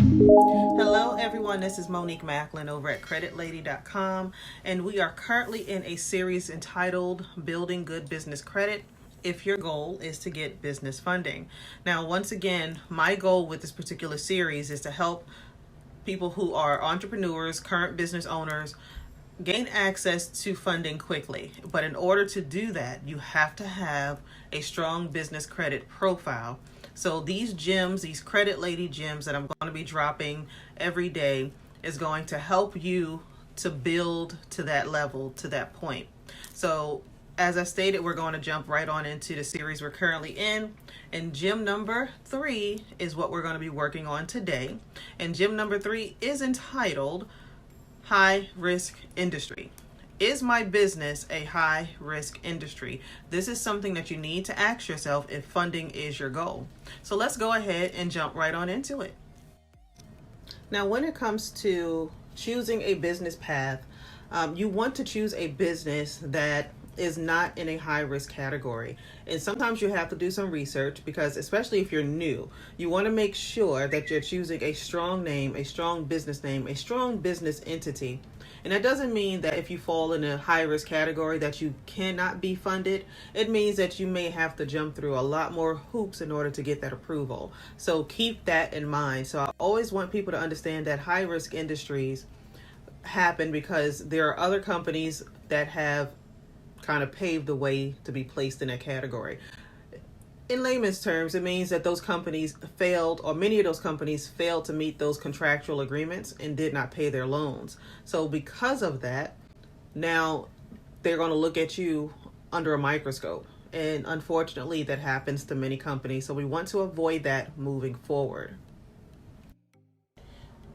Hello everyone, this is Monique Macklin over at creditlady.com, and we are currently in a series entitled Building Good Business Credit if your goal is to get business funding. Now, once again, my goal with this particular series is to help people who are entrepreneurs, current business owners, gain access to funding quickly. But in order to do that, you have to have a strong business credit profile. So these gems, these Credit Lady gems that I'm going to be dropping every day is going to help you to build to that level, to that point. So as I stated, we're going to jump right on into the series we're currently in. And gem number 3 is what we're going to be working on today. And gem number 3 is entitled High Risk Industry. Is my business a high risk industry? This is something that you need to ask yourself if funding is your goal. So let's go ahead and jump right on into it. Now, when it comes to choosing a business path, you want to choose a business that is not in a high risk category. And sometimes you have to do some research because, especially if you're new, you want to make sure that you're choosing a strong name, a strong business name, a strong business entity. And that doesn't mean that if you fall in a high risk category that you cannot be funded. It means that you may have to jump through a lot more hoops in order to get that approval. So keep that in mind. So I always want people to understand that high risk industries happen because there are other companies that have kind of paved the way to be placed in that category. In layman's terms, it means that those companies failed, or many of those companies failed to meet those contractual agreements and did not pay their loans. So because of that, now they're going to look at you under a microscope. And unfortunately, that happens to many companies. So we want to avoid that moving forward.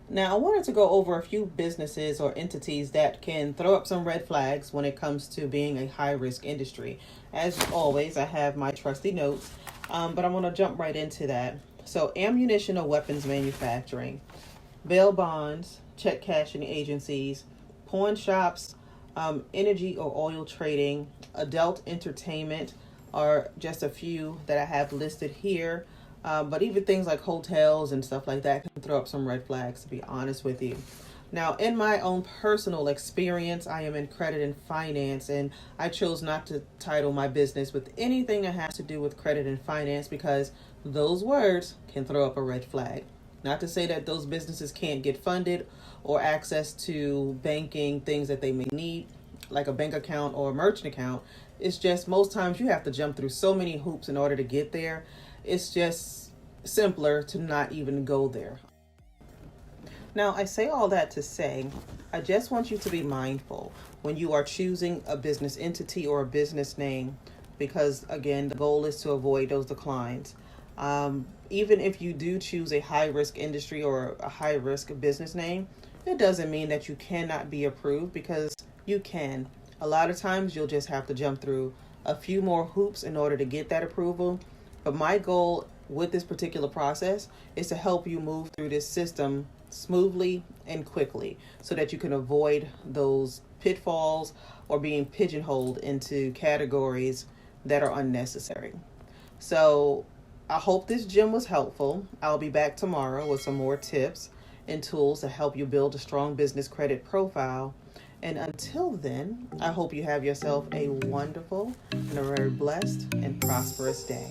Now, I wanted to go over a few businesses or entities that can throw up some red flags when it comes to being a high-risk industry. As always, I have my trusty notes, but I'm going to jump right into that. So, ammunition or weapons manufacturing, bail bonds, check cashing agencies, pawn shops, energy or oil trading, adult entertainment are just a few that I have listed here. But even things like hotels and stuff like that can throw up some red flags, to be honest with you. Now, in my own personal experience, I am in credit and finance, and I chose not to title my business with anything that has to do with credit and finance because those words can throw up a red flag. Not to say that those businesses can't get funded or access to banking things that they may need, like a bank account or a merchant account. It's just most times you have to jump through so many hoops in order to get there. It's just simpler to not even go there. Now, I say all that to say, I just want you to be mindful when you are choosing a business entity or a business name, because again, the goal is to avoid those declines. Even if you do choose a high risk industry or a high risk business name, it doesn't mean that you cannot be approved, because you can. A lot of times you'll just have to jump through a few more hoops in order to get that approval. But my goal with this particular process is to help you move through this system smoothly and quickly so that you can avoid those pitfalls or being pigeonholed into categories that are unnecessary. So I hope this gem was helpful. I'll be back tomorrow with some more tips and tools to help you build a strong business credit profile. And until then, I hope you have yourself a wonderful and a very blessed and prosperous day.